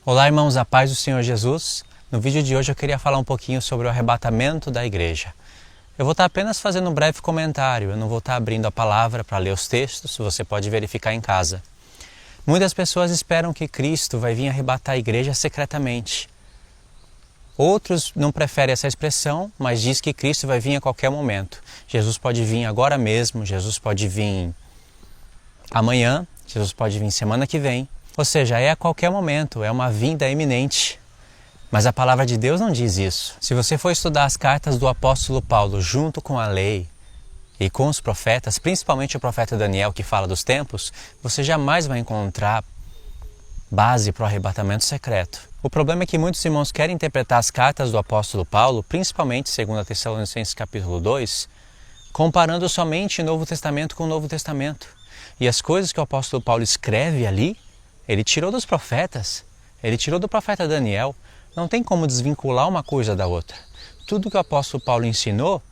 Olá, irmãos, a paz do Senhor Jesus. No vídeo de hoje eu queria falar um pouquinho sobre o arrebatamento da igreja. Eu vou estar apenas fazendo um breve comentário, eu não vou estar abrindo a palavra para ler os textos, você pode verificar em casa. Muitas pessoas esperam que Cristo vai vir arrebatar a igreja secretamente. Outros não preferem essa expressão, mas diz que Cristo vai vir a qualquer momento. Jesus pode vir agora mesmo, Jesus pode vir amanhã, Jesus pode vir semana que vem. Ou seja, é a qualquer momento, é uma vinda iminente. Mas a palavra de Deus não diz isso. Se você for estudar as cartas do apóstolo Paulo junto com a lei e com os profetas, principalmente o profeta Daniel que fala dos tempos, você jamais vai encontrar base para o arrebatamento secreto. O problema é que muitos irmãos querem interpretar as cartas do apóstolo Paulo, principalmente 2 Tessalonicenses capítulo 2, comparando somente o Novo Testamento com o Novo Testamento. E as coisas que o apóstolo Paulo escreve ali, ele tirou dos profetas, ele tirou do profeta Daniel. Não tem como desvincular uma coisa da outra. Tudo que o apóstolo Paulo ensinou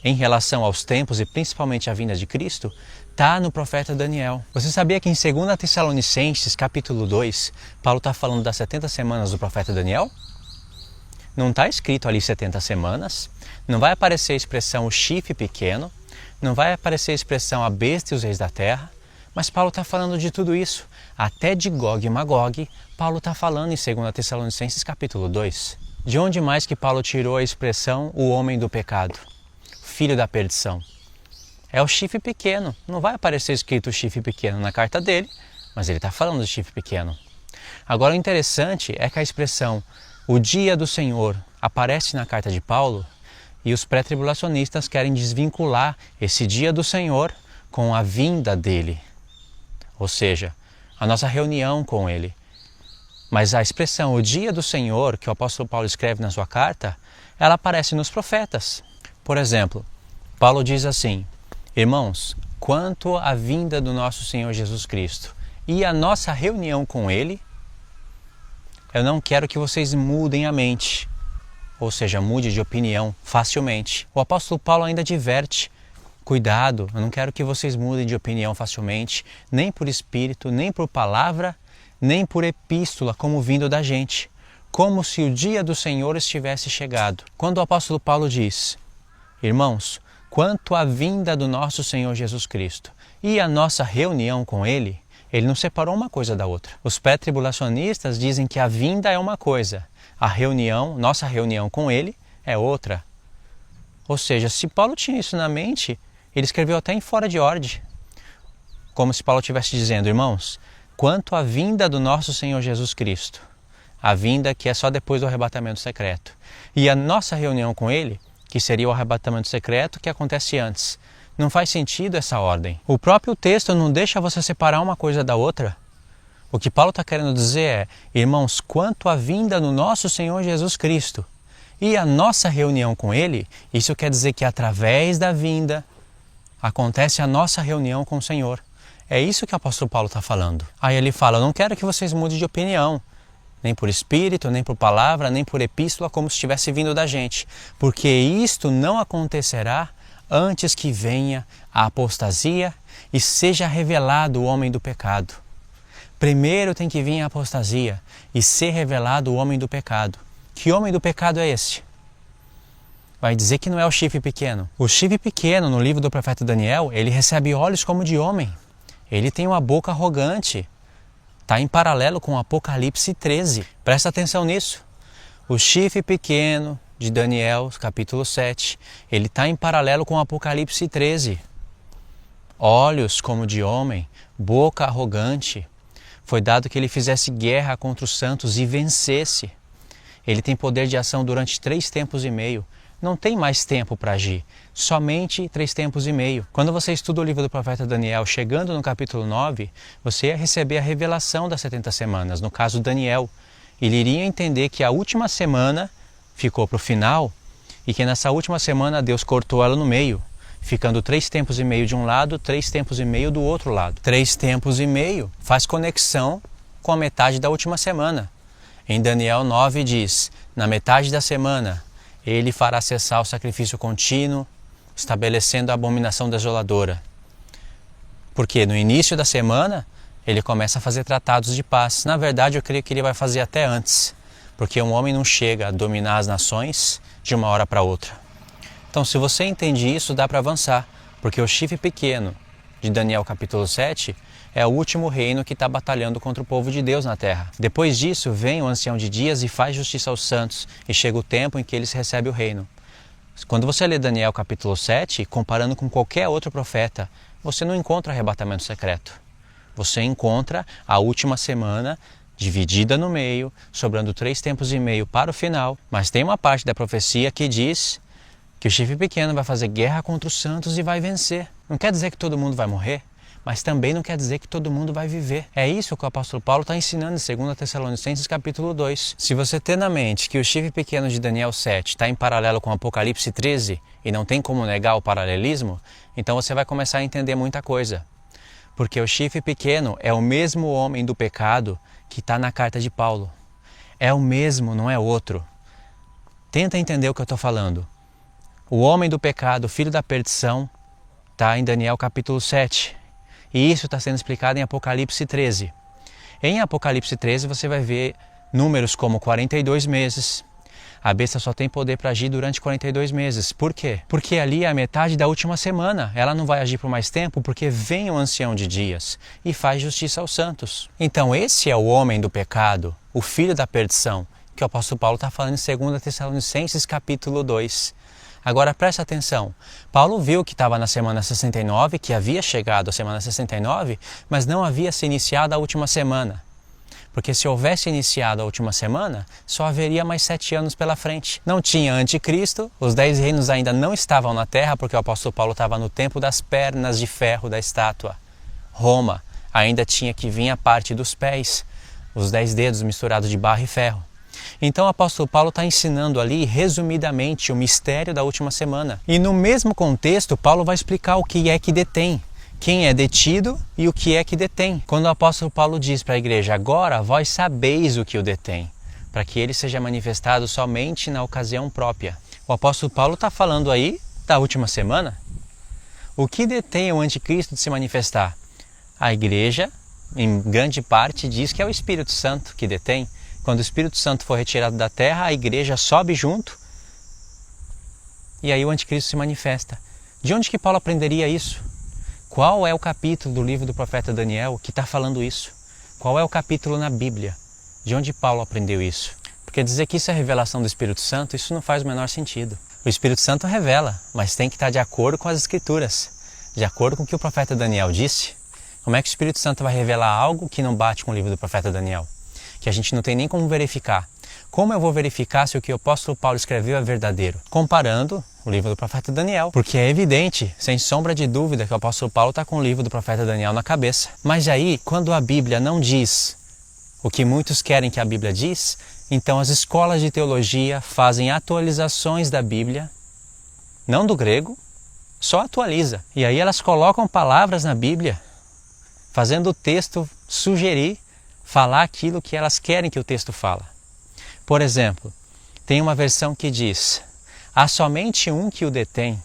em relação aos tempos e principalmente à vinda de Cristo, está no profeta Daniel. Você sabia que em 2 Tessalonicenses capítulo 2, Paulo está falando das 70 semanas do profeta Daniel? Não está escrito ali 70 semanas, não vai aparecer a expressão o chifre pequeno, não vai aparecer a expressão a besta e os reis da terra, mas Paulo está falando de tudo isso. Até de Gog e Magog, Paulo está falando em 2 Tessalonicenses capítulo 2. De onde mais que Paulo tirou a expressão o homem do pecado, filho da perdição? É o chifre pequeno. Não vai aparecer escrito o chifre pequeno na carta dele, mas ele está falando do chifre pequeno. Agora o interessante é que a expressão o dia do Senhor aparece na carta de Paulo e os pré-tribulacionistas querem desvincular esse dia do Senhor com a vinda dele. Ou seja, a nossa reunião com Ele. Mas a expressão o dia do Senhor, que o apóstolo Paulo escreve na sua carta, ela aparece nos profetas. Por exemplo, Paulo diz assim: irmãos, quanto à vinda do nosso Senhor Jesus Cristo e a nossa reunião com Ele, eu não quero que vocês mudem a mente, ou seja, mude de opinião facilmente. O apóstolo Paulo ainda adverte: cuidado, eu não quero que vocês mudem de opinião facilmente, nem por espírito, nem por palavra, nem por epístola, como vindo da gente, como se o dia do Senhor estivesse chegado. Quando o apóstolo Paulo diz: irmãos, quanto à vinda do nosso Senhor Jesus Cristo e a nossa reunião com Ele, Ele não separou uma coisa da outra. Os pré-tribulacionistas dizem que a vinda é uma coisa, a reunião, nossa reunião com Ele, é outra. Ou seja, se Paulo tinha isso na mente, ele escreveu até em fora de ordem, como se Paulo estivesse dizendo: irmãos, quanto à vinda do nosso Senhor Jesus Cristo, a vinda que é só depois do arrebatamento secreto, e a nossa reunião com Ele, que seria o arrebatamento secreto que acontece antes. Não faz sentido essa ordem. O próprio texto não deixa você separar uma coisa da outra. O que Paulo está querendo dizer é: irmãos, quanto à vinda do nosso Senhor Jesus Cristo e a nossa reunião com Ele, isso quer dizer que através da vinda acontece a nossa reunião com o Senhor. É isso que o apóstolo Paulo está falando. Aí ele fala: eu não quero que vocês mudem de opinião, nem por espírito, nem por palavra, nem por epístola, como se estivesse vindo da gente, porque isto não acontecerá antes que venha a apostasia e seja revelado o homem do pecado. Primeiro tem que vir a apostasia e ser revelado o homem do pecado. Que homem do pecado é esse? Vai dizer que não é o chifre pequeno. O chifre pequeno, no livro do profeta Daniel, ele recebe olhos como de homem. Ele tem uma boca arrogante. Está em paralelo com Apocalipse 13. Presta atenção nisso. O chifre pequeno de Daniel, capítulo 7, ele está em paralelo com Apocalipse 13. Olhos como de homem, boca arrogante. Foi dado que ele fizesse guerra contra os santos e vencesse. Ele tem poder de ação durante 3 tempos e meio. Não tem mais tempo para agir, somente 3 tempos e meio. Quando você estuda o livro do profeta Daniel, chegando no capítulo 9, você ia receber a revelação das 70 semanas, no caso Daniel. Ele iria entender que a última semana ficou para o final e que nessa última semana Deus cortou ela no meio, ficando 3 tempos e meio de um lado, 3 tempos e meio do outro lado. 3 tempos e meio faz conexão com a metade da última semana. Em Daniel 9 diz: na metade da semana Ele fará cessar o sacrifício contínuo, estabelecendo a abominação desoladora. Porque no início da semana ele começa a fazer tratados de paz. Na verdade, eu creio que ele vai fazer até antes, porque um homem não chega a dominar as nações de uma hora para outra. Então, se você entende isso, dá para avançar, porque o chifre pequeno de Daniel capítulo 7 é o último reino que está batalhando contra o povo de Deus na terra. Depois disso, vem o ancião de dias e faz justiça aos santos, e chega o tempo em que eles recebem o reino. Quando você lê Daniel capítulo 7, comparando com qualquer outro profeta, você não encontra arrebatamento secreto. Você encontra a última semana dividida no meio, sobrando 3 tempos e meio para o final, mas tem uma parte da profecia que diz que o chifre pequeno vai fazer guerra contra os santos e vai vencer. Não quer dizer que todo mundo vai morrer, mas também não quer dizer que todo mundo vai viver. É isso que o apóstolo Paulo está ensinando em 2 Tessalonicenses capítulo 2. Se você ter na mente que o chifre pequeno de Daniel 7 está em paralelo com Apocalipse 13 e não tem como negar o paralelismo, então você vai começar a entender muita coisa. Porque o chifre pequeno é o mesmo homem do pecado que está na carta de Paulo. É o mesmo, não é outro. Tenta entender o que eu estou falando. O homem do pecado, o filho da perdição, está em Daniel capítulo 7. E isso está sendo explicado em Apocalipse 13. Em Apocalipse 13 você vai ver números como 42 meses. A besta só tem poder para agir durante 42 meses. Por quê? Porque ali é a metade da última semana. Ela não vai agir por mais tempo porque vem o ancião de dias e faz justiça aos santos. Então esse é o homem do pecado, o filho da perdição, que o apóstolo Paulo está falando em 2 Tessalonicenses capítulo 2. Agora presta atenção, Paulo viu que estava na semana 69, que havia chegado a semana 69, mas não havia se iniciado a última semana. Porque se houvesse iniciado a última semana, só haveria mais 7 anos pela frente. Não tinha anticristo, os 10 reinos ainda não estavam na terra, porque o apóstolo Paulo estava no tempo das pernas de ferro da estátua. Roma ainda tinha que vir a parte dos pés, os 10 dedos misturados de barro e ferro. Então o apóstolo Paulo está ensinando ali, resumidamente, o mistério da última semana. E no mesmo contexto, Paulo vai explicar o que é que detém, quem é detido e o que é que detém. Quando o apóstolo Paulo diz para a igreja, agora vós sabeis o que o detém, para que ele seja manifestado somente na ocasião própria. O apóstolo Paulo está falando aí da última semana. O que detém o anticristo de se manifestar? A igreja, em grande parte, diz que é o Espírito Santo que detém. Quando o Espírito Santo for retirado da terra, a igreja sobe junto e aí o anticristo se manifesta. De onde que Paulo aprenderia isso? Qual é o capítulo do livro do profeta Daniel que está falando isso? Qual é o capítulo na Bíblia? De onde Paulo aprendeu isso? Porque dizer que isso é revelação do Espírito Santo, isso não faz o menor sentido. O Espírito Santo revela, mas tem que estar de acordo com as Escrituras, de acordo com o que o profeta Daniel disse. Como é que o Espírito Santo vai revelar algo que não bate com o livro do profeta Daniel? Que a gente não tem nem como verificar. Como eu vou verificar se o que o apóstolo Paulo escreveu é verdadeiro? Comparando o livro do profeta Daniel. Porque é evidente, sem sombra de dúvida, que o apóstolo Paulo está com o livro do profeta Daniel na cabeça. Mas aí, quando a Bíblia não diz o que muitos querem que a Bíblia diz, então as escolas de teologia fazem atualizações da Bíblia, não do grego, só atualiza. E aí elas colocam palavras na Bíblia, fazendo o texto sugerir falar aquilo que elas querem que o texto fala. Por exemplo, tem uma versão que diz, há somente um que o detém.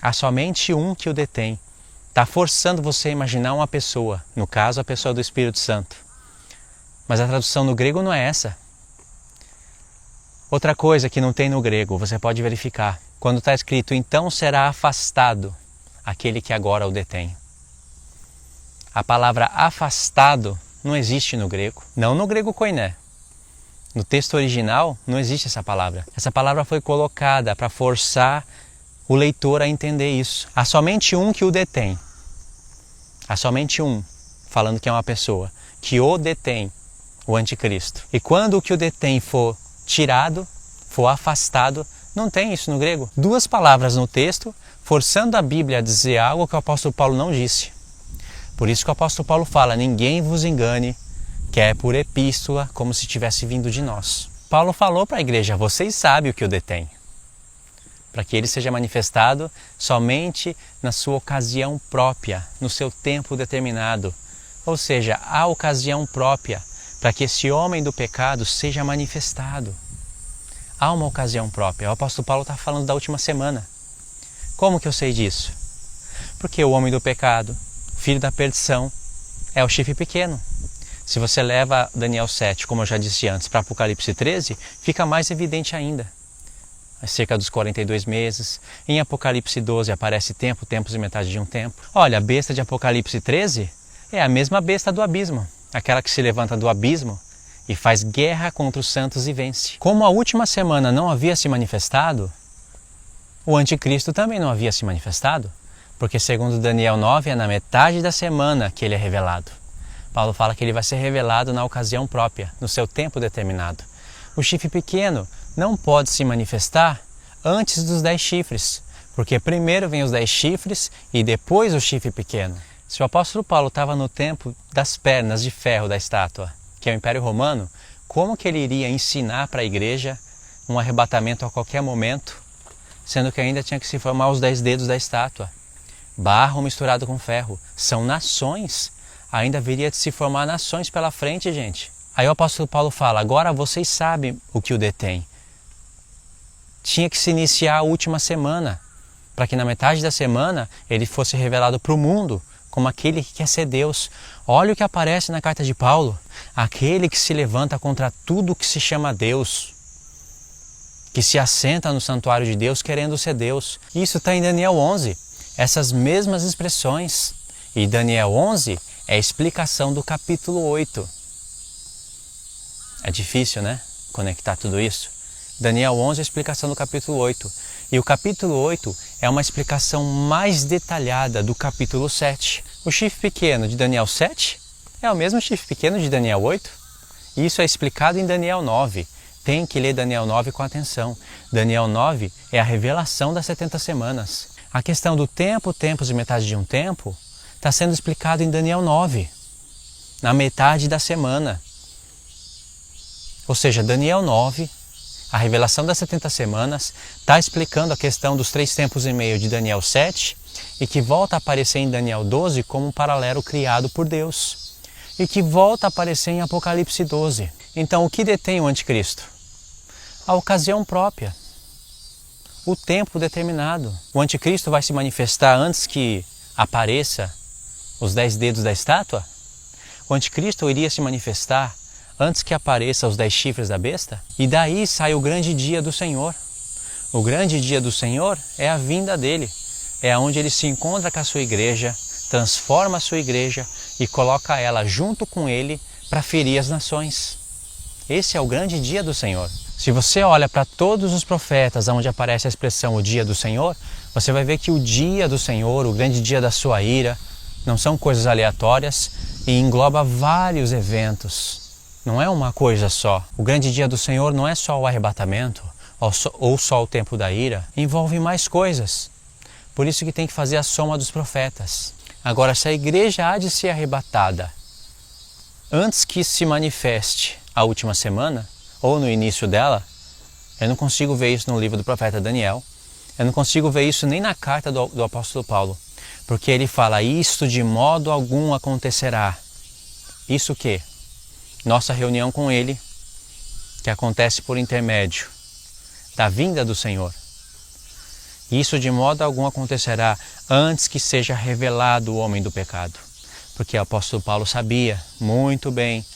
Há somente um que o detém. Está forçando você a imaginar uma pessoa, no caso a pessoa do Espírito Santo. Mas a tradução no grego não é essa. Outra coisa que não tem no grego, você pode verificar. Quando está escrito, então será afastado aquele que agora o detém. A palavra afastado não existe no grego, não no grego koiné. No texto original não existe essa palavra. Essa palavra foi colocada para forçar o leitor a entender isso. Há somente um que o detém. Há somente um, falando que é uma pessoa, que o detém, o anticristo. E quando o que o detém for tirado, for afastado, não tem isso no grego. 2 palavras no texto, forçando a Bíblia a dizer algo que o apóstolo Paulo não disse. Por isso que o apóstolo Paulo fala, ninguém vos engane, que é por epístola, como se tivesse vindo de nós. Paulo falou para a igreja, vocês sabem o que o detém, para que ele seja manifestado somente na sua ocasião própria, no seu tempo determinado. Ou seja, a ocasião própria, para que esse homem do pecado seja manifestado. Há uma ocasião própria. O apóstolo Paulo está falando da última semana. Como que eu sei disso? Porque o homem do pecado, filho da perdição, é o chifre pequeno. Se você leva Daniel 7, como eu já disse antes, para Apocalipse 13, fica mais evidente ainda. Cerca dos 42 meses. Em Apocalipse 12 aparece tempo, tempos e metade de um tempo. Olha, a besta de Apocalipse 13 é a mesma besta do abismo. Aquela que se levanta do abismo e faz guerra contra os santos e vence. Como a última semana não havia se manifestado, o anticristo também não havia se manifestado. Porque segundo Daniel 9, é na metade da semana que ele é revelado. Paulo fala que ele vai ser revelado na ocasião própria, no seu tempo determinado. O chifre pequeno não pode se manifestar antes dos 10 chifres, porque primeiro vem os 10 chifres e depois o chifre pequeno. Se o apóstolo Paulo estava no tempo das pernas de ferro da estátua, que é o Império Romano, como que ele iria ensinar para a igreja um arrebatamento a qualquer momento, sendo que ainda tinha que se formar os 10 dedos da estátua? Barro misturado com ferro. São nações. Ainda viria de se formar nações pela frente, gente. Aí o apóstolo Paulo fala, agora vocês sabem o que o detém. Tinha que se iniciar a última semana, para que na metade da semana ele fosse revelado para o mundo como aquele que quer ser Deus. Olha o que aparece na carta de Paulo. Aquele que se levanta contra tudo que se chama Deus, que se assenta no santuário de Deus querendo ser Deus. Isso está em Daniel 11. Essas mesmas expressões. E Daniel 11 é a explicação do capítulo 8. É difícil, né? Conectar tudo isso. Daniel 11 é a explicação do capítulo 8. E o capítulo 8 é uma explicação mais detalhada do capítulo 7. O chifre pequeno de Daniel 7 é o mesmo chifre pequeno de Daniel 8. E isso é explicado em Daniel 9. Tem que ler Daniel 9 com atenção. Daniel 9 é a revelação das 70 semanas. A questão do tempo, tempos e metade de um tempo está sendo explicado em Daniel 9, na metade da semana. Ou seja, Daniel 9, a revelação das 70 semanas, está explicando a questão dos 3 tempos e meio de Daniel 7 e que volta a aparecer em Daniel 12 como um paralelo criado por Deus e que volta a aparecer em Apocalipse 12. Então, o que detém o anticristo? A ocasião própria. O tempo determinado. O anticristo vai se manifestar antes que apareça os 10 dedos da estátua? O anticristo iria se manifestar antes que apareça os 10 chifres da besta? E daí sai o grande dia do Senhor. O grande dia do Senhor é a vinda dele. É onde ele se encontra com a sua igreja, transforma a sua igreja e coloca ela junto com ele para ferir as nações. Esse é o grande dia do Senhor. Se você olha para todos os profetas onde aparece a expressão o dia do Senhor, você vai ver que o dia do Senhor, o grande dia da sua ira, não são coisas aleatórias e engloba vários eventos. Não é uma coisa só. O grande dia do Senhor não é só o arrebatamento ou só o tempo da ira. Envolve mais coisas. Por isso que tem que fazer a soma dos profetas. Agora, se a igreja há de ser arrebatada antes que se manifeste a última semana, ou no início dela, eu não consigo ver isso no livro do profeta Daniel. Eu não consigo ver isso nem na carta do apóstolo Paulo. Porque ele fala, isto de modo algum acontecerá. Isso o quê? Nossa reunião com ele, que acontece por intermédio da vinda do Senhor. Isso de modo algum acontecerá antes que seja revelado o homem do pecado. Porque o apóstolo Paulo sabia muito bem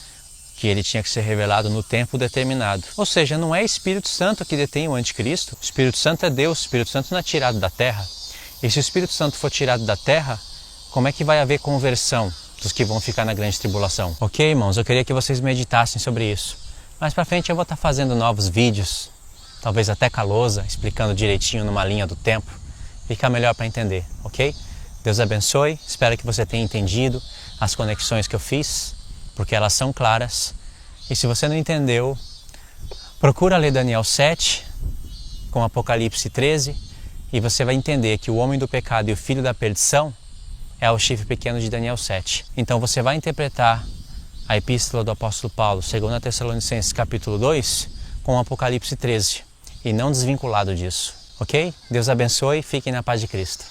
que ele tinha que ser revelado no tempo determinado. Ou seja, não é Espírito Santo que detém o anticristo. O Espírito Santo é Deus, o Espírito Santo não é tirado da terra. E se o Espírito Santo for tirado da terra, como é que vai haver conversão dos que vão ficar na grande tribulação? Ok, irmãos, eu queria que vocês meditassem sobre isso. Mais pra frente eu vou estar fazendo novos vídeos, talvez até com a lousa, explicando direitinho numa linha do tempo. Fica melhor para entender, ok? Deus abençoe, espero que você tenha entendido as conexões que eu fiz, porque elas são claras. E se você não entendeu, procura ler Daniel 7 com Apocalipse 13 e você vai entender que o homem do pecado e o filho da perdição é o chifre pequeno de Daniel 7. Então você vai interpretar a epístola do apóstolo Paulo, 2 Tessalonicenses capítulo 2, com Apocalipse 13 e não desvinculado disso, ok? Deus abençoe e fiquem na paz de Cristo.